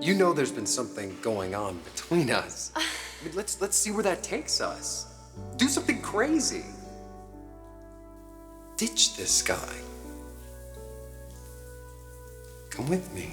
You know there's been something going on between us. I mean, let's see where that takes us. Do something crazy. Ditch this guy. Come with me.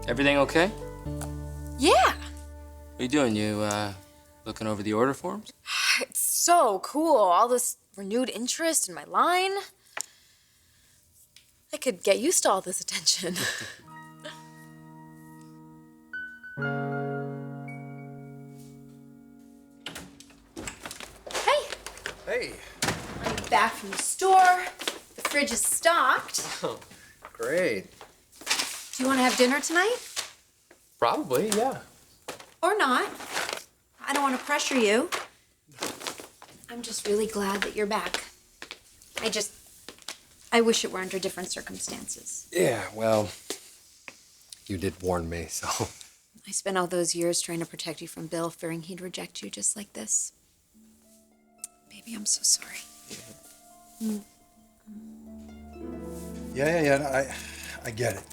Everything okay? Yeah, What are you doing? You, looking over the order forms? it's so cool. All this renewed interest in my line. I could get used to all this attention. Hey, Hey. I'm back from the store. The fridge is stocked. Oh, great. Do you want to have dinner tonight? Probably, yeah. Or not? I don't want to pressure you. I'm just really glad that you're back. I wish it were under different circumstances. Yeah, well, you did warn me, so. I spent all those years trying to protect you from Bill, fearing he'd reject you just like this. Baby, I'm so sorry. Yeah, I get it.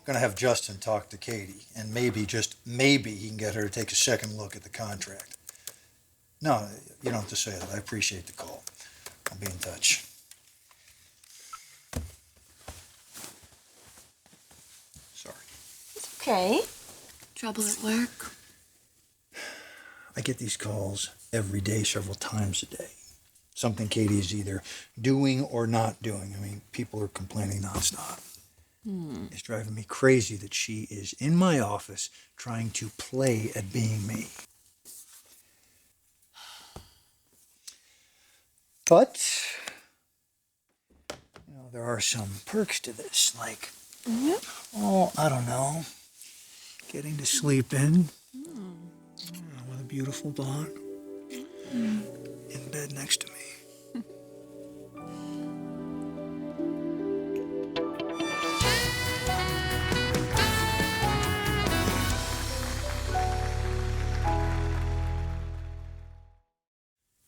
I'm gonna have Justin talk to Katie, and maybe, just maybe, he can get her to take a second look at the contract. No, you don't have to say that. I appreciate the call. I'll be in touch. Sorry. Okay. Trouble at work? I get these calls every day, several times a day. Something Katie is either doing or not doing. I mean, people are complaining nonstop. It's driving me crazy that she is in my office trying to play at being me. But, there are some perks to this, like, I don't know, getting to sleep in with a beautiful dog in bed next to me.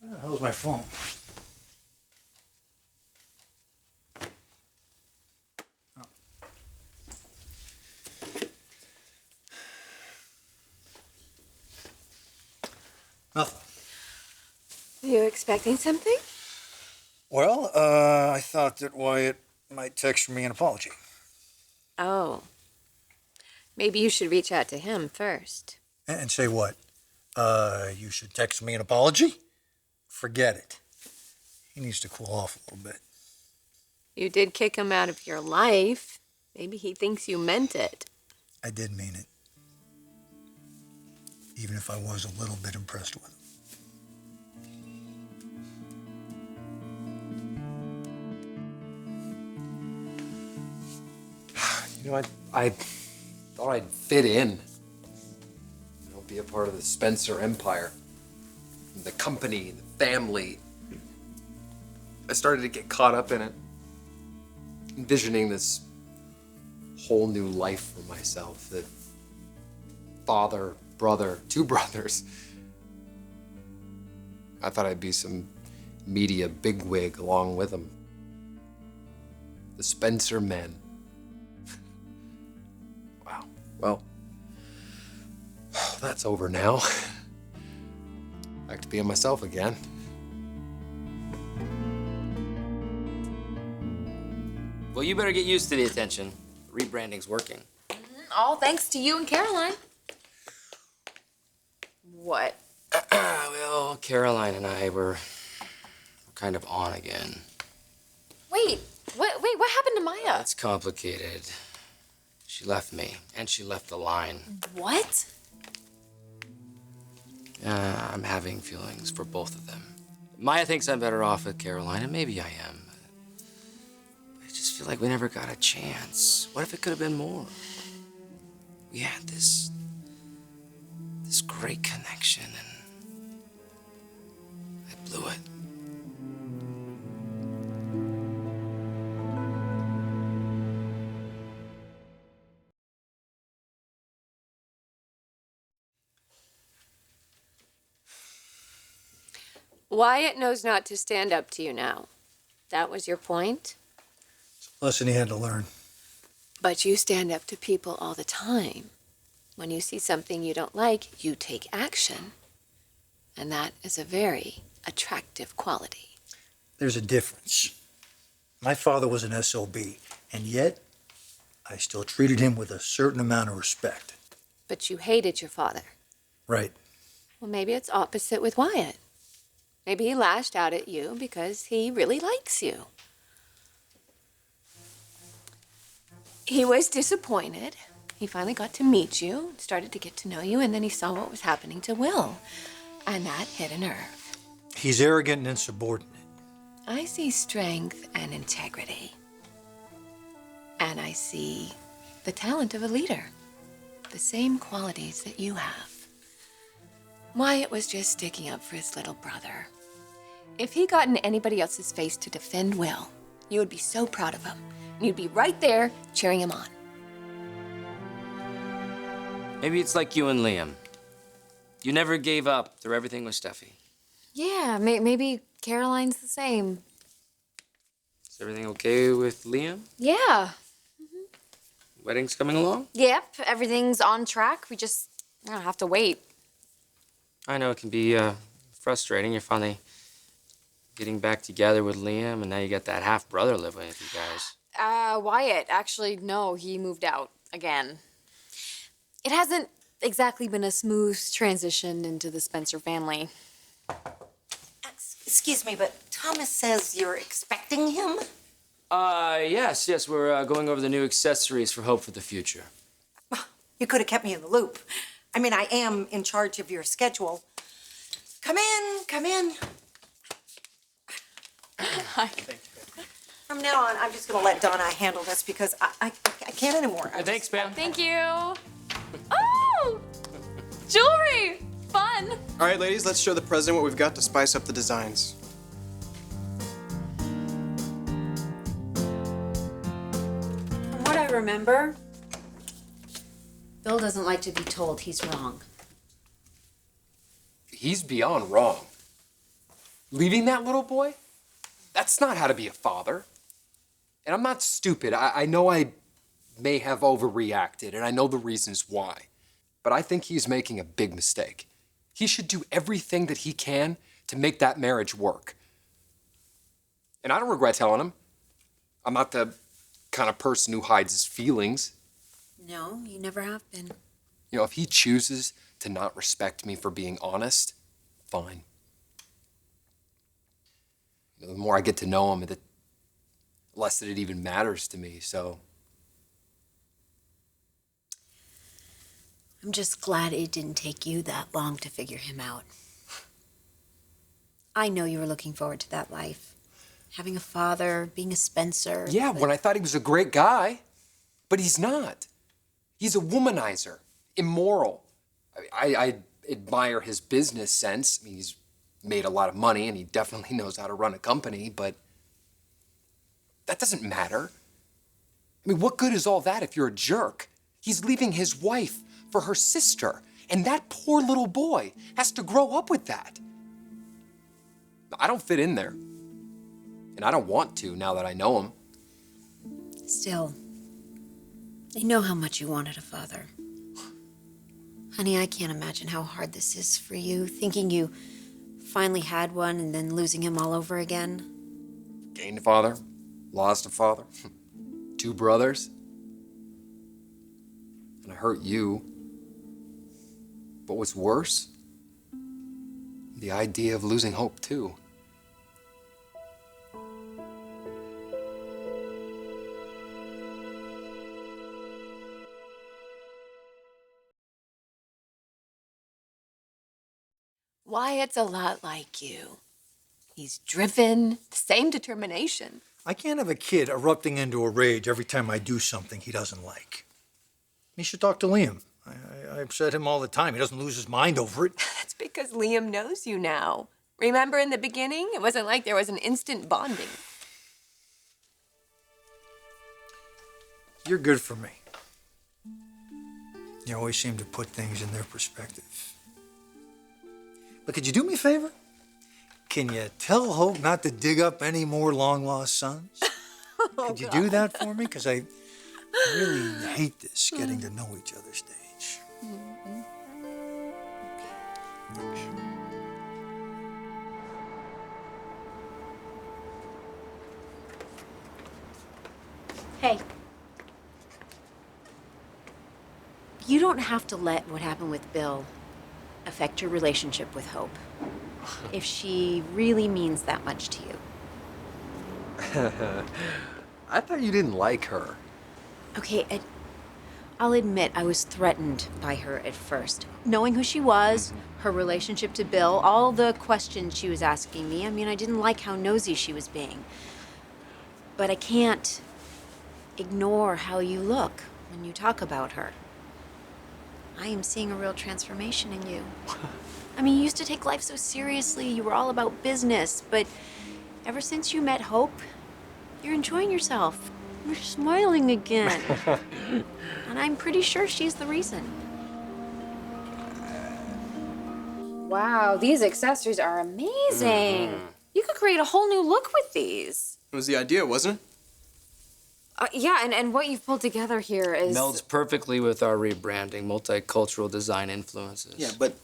Where the hell's my phone? Oh. Nothing. Are you expecting something? Well, I thought that Wyatt might text me an apology. Oh. Maybe you should reach out to him first. And say what? You should text me an apology? Forget it. He needs to cool off a little bit. You did kick him out of your life. Maybe he thinks you meant it. I did mean it. Even if I was a little bit impressed with him. I thought I'd fit in. Be a part of the Spencer empire. The company, the family. I started to get caught up in it. Envisioning this whole new life for myself. That father, brother, two brothers. I thought I'd be some media bigwig along with them. The Spencer men. Wow. Well, that's over now. Back to being myself again. Well, you better get used to the attention. Rebranding's working. All thanks to you and Caroline. What? Well, Caroline and I were kind of on again. Wait, what happened to Maya? It's complicated. She left me, and she left the line. What? I'm having feelings for both of them. Maya thinks I'm better off with Caroline, and maybe I am. I just feel like we never got a chance. What if it could have been more? We had this this great connection, and I blew it. Wyatt knows not to stand up to you now. That was your point? Lesson he had to learn. But you stand up to people all the time. When you see something you don't like, you take action. And that is a very attractive quality. There's a difference. My father was an SOB, and yet I still treated him with a certain amount of respect. But you hated your father. Right. Well, maybe it's opposite with Wyatt. Maybe he lashed out at you because he really likes you. He was disappointed. He finally got to meet you, started to get to know you, and then he saw what was happening to Will. And that hit a nerve. He's arrogant and insubordinate. I see strength and integrity. And I see the talent of a leader. The same qualities that you have. Wyatt was just sticking up for his little brother. If he got in anybody else's face to defend Will, you would be so proud of him. And you'd be right there cheering him on. Maybe it's like you and Liam. You never gave up through everything with Steffi. Yeah, maybe Caroline's the same. Is everything okay with Liam? Yeah. Wedding's coming along? Yep, everything's on track. We just have to wait. I know it can be frustrating. You're finally getting back together with Liam, and now you got that half-brother living with you guys. Wyatt, actually, no, he moved out again. It hasn't exactly been a smooth transition into the Spencer family. Excuse me, but Thomas says you're expecting him? Yes, we're going over the new accessories for Hope for the Future. You could have kept me in the loop. I mean, I am in charge of your schedule. Come in, come in. Hi. From now on, I'm just gonna let Donna handle this because I can't anymore. Thanks, Pam. Thank you. Oh! Jewelry! Fun! All right, ladies, let's show the president what we've got to spice up the designs. From what I remember, Bill doesn't like to be told he's wrong. He's beyond wrong. Leaving that little boy? That's not how to be a father. And I'm not stupid. I know I may have overreacted, and I know the reasons why. But I think he's making a big mistake. He should do everything that he can to make that marriage work. And I don't regret telling him. I'm not the kind of person who hides his feelings. No, you never have been. You know, if he chooses to not respect me for being honest, fine. You know, the more I get to know him, the less that it even matters to me, so. I'm just glad it didn't take you that long to figure him out. I know you were looking forward to that life. Having a father, being a Spencer. Yeah, when I thought he was a great guy, but he's not. He's a womanizer, immoral. I admire his business sense. I mean, he's made a lot of money and he definitely knows how to run a company, but that doesn't matter. I mean, what good is all that if you're a jerk? He's leaving his wife for her sister, and that poor little boy has to grow up with that. I don't fit in there, and I don't want to now that I know him. Still, I know how much you wanted a father. Honey, I can't imagine how hard this is for you, thinking you finally had one and then losing him all over again. Gained a father, lost a father, 2 brothers, and I hurt you. But what's worse, the idea of losing hope too. Wyatt's a lot like you. He's driven, the same determination. I can't have a kid erupting into a rage every time I do something he doesn't like. He should talk to Liam. I upset him all the time. He doesn't lose his mind over it. That's because Liam knows you now. Remember in the beginning? It wasn't like there was an instant bonding. You're good for me. You always seem to put things in their perspective. But could you do me a favor? Can you tell Hope not to dig up any more long-lost sons? Could you do that for me? Because I really hate this, getting to know each other stage. Hey. You don't have to let what happened with Bill affect your relationship with Hope. If she really means that much to you. I thought you didn't like her. Okay, I'll admit I was threatened by her at first. Knowing who she was, her relationship to Bill, all the questions she was asking me. I mean, I didn't like how nosy she was being. But I can't ignore how you look when you talk about her. I am seeing a real transformation in you. I mean, you used to take life so seriously. You were all about business. But ever since you met Hope, you're enjoying yourself. You're smiling again. And I'm pretty sure she's the reason. Wow, these accessories are amazing. You could create a whole new look with these. It was the idea, wasn't it? Yeah, and what you've pulled together here is... Melds perfectly with our rebranding, multicultural design influences. Yeah, but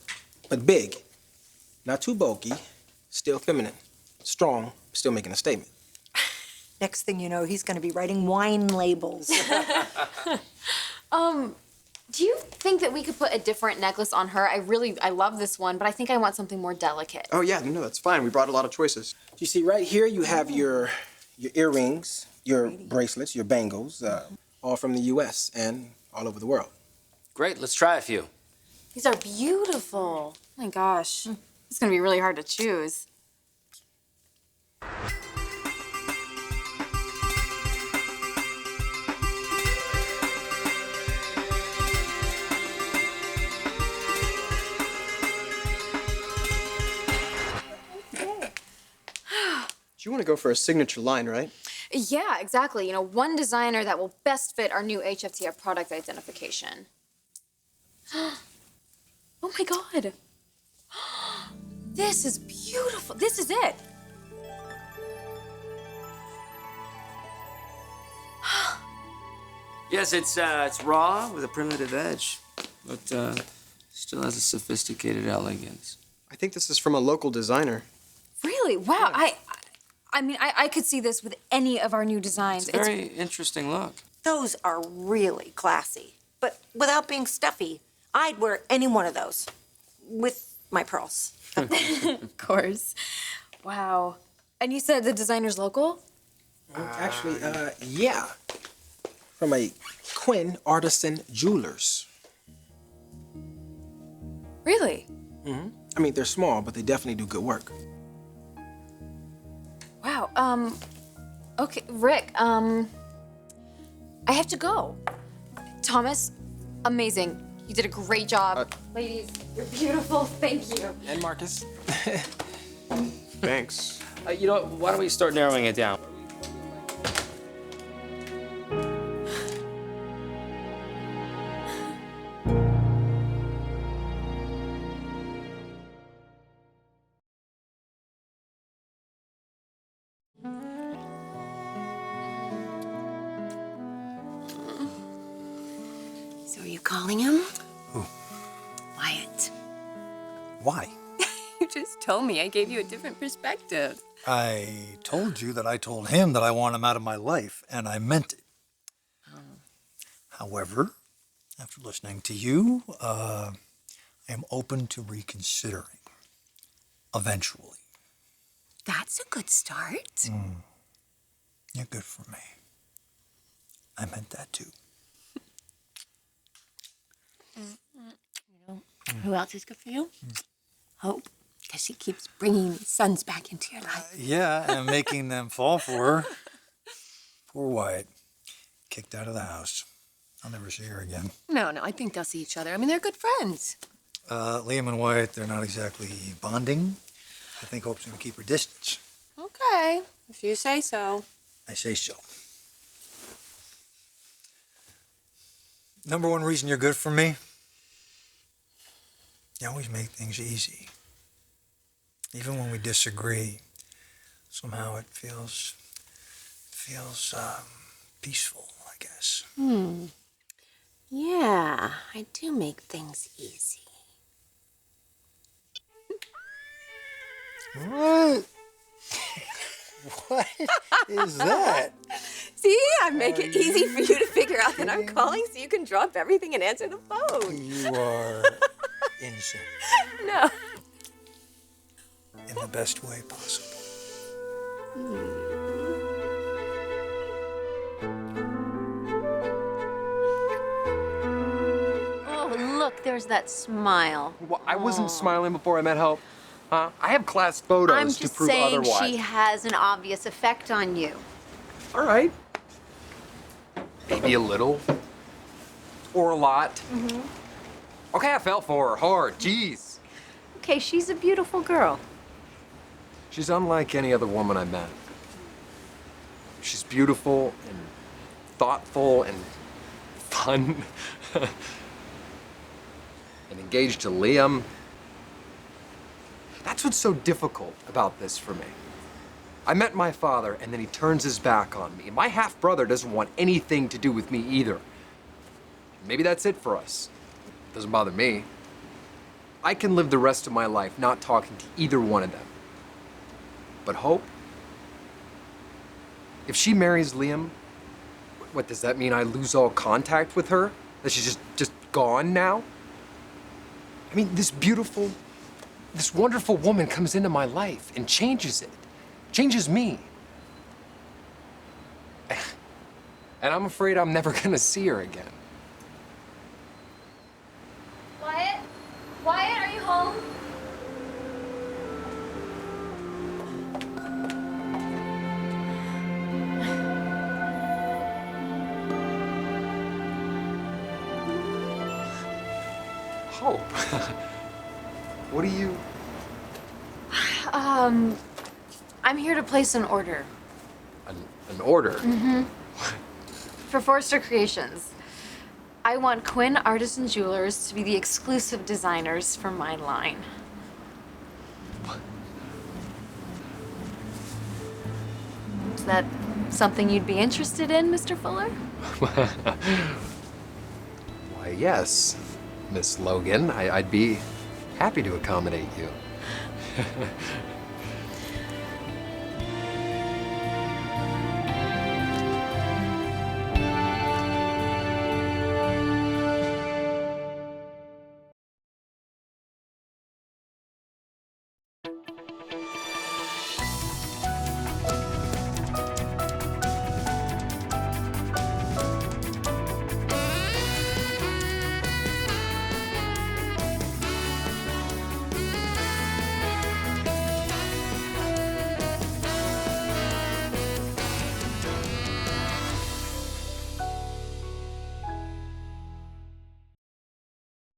big. Not too bulky. Still feminine. Strong, still making a statement. Next thing you know, he's going to be writing wine labels. Do you think that we could put a different necklace on her? I love this one, but I think I want something more delicate. Oh, yeah, no, that's fine. We brought a lot of choices. You see, right here you have your earrings, your bracelets, your bangles, all from the U.S. and all over the world. Great, let's try a few. These are beautiful. Oh my gosh. It's gonna be really hard to choose. You want to go for a signature line, right? Yeah, exactly. You know, one designer that will best fit our new HFTF product identification. Oh my God. This is beautiful. This is it. Yes, it's raw with a primitive edge, but still has a sophisticated elegance. I think this is from a local designer. Really? Wow. I mean, I could see this with any of our new designs. It's a very interesting look. Those are really classy. But without being stuffy, I'd wear any one of those with my pearls. Of course. Wow. And you said the designer's local? Actually, yeah. From a Quinn Artisan Jewelers. Really? Mm-hmm. I mean, they're small, but they definitely do good work. Wow. Okay, Rick, I have to go. Thomas, amazing. You did a great job. Ladies, you're beautiful. Thank you. And Marcus. Thanks. You know what? Why don't we start narrowing it down? So are you calling him? Who? Wyatt. Why? You just told me. I gave you a different perspective. I told you that I told him that I want him out of my life, and I meant it. However, after listening to you, I am open to reconsidering. Eventually. That's a good start. You're good for me. I meant that too. Who else is good for you? Hope, because she keeps bringing sons back into your life. Yeah, and making them fall for her. Poor Wyatt. Kicked out of the house. I'll never see her again. No, I think they'll see each other. I mean, they're good friends. Liam and Wyatt, they're not exactly bonding. I think Hope's gonna keep her distance. Okay, if you say so. I say so. Number one reason you're good for me, you always make things easy. Even when we disagree, somehow it feels peaceful, I guess. Yeah, I do make things easy. What? What is that? See, I make it easy for you to figure out that I'm calling so you can drop everything and answer the phone. You are insane. No. In the best way possible. Oh, look, there's that smile. Well, I wasn't smiling before I met Hope. I have class photos I'm to just prove saying otherwise. she has an obvious effect on you. All right. Maybe a little. Or a lot. Okay, I fell for her hard. Jeez. Okay, she's a beautiful girl. She's unlike any other woman I met. She's beautiful and thoughtful and fun. And engaged to Liam. That's what's so difficult about this for me. I met my father, and then he turns his back on me. My half-brother doesn't want anything to do with me either. Maybe that's it for us. Doesn't bother me. I can live the rest of my life not talking to either one of them. But Hope? If she marries Liam, what does that mean? I lose all contact with her? That she's just gone now? I mean, this wonderful woman comes into my life and changes it. Changes me. And I'm afraid I'm never gonna see her again. Wyatt? Wyatt, are you home? Hope. What do you... I'm here to place an order An order? for Forrester Creations. I want Quinn Artisan Jewelers to be the exclusive designers for my line. Is that something you'd be interested in, Mr. Fuller? Why, yes, Miss Logan. I'd be happy to accommodate you.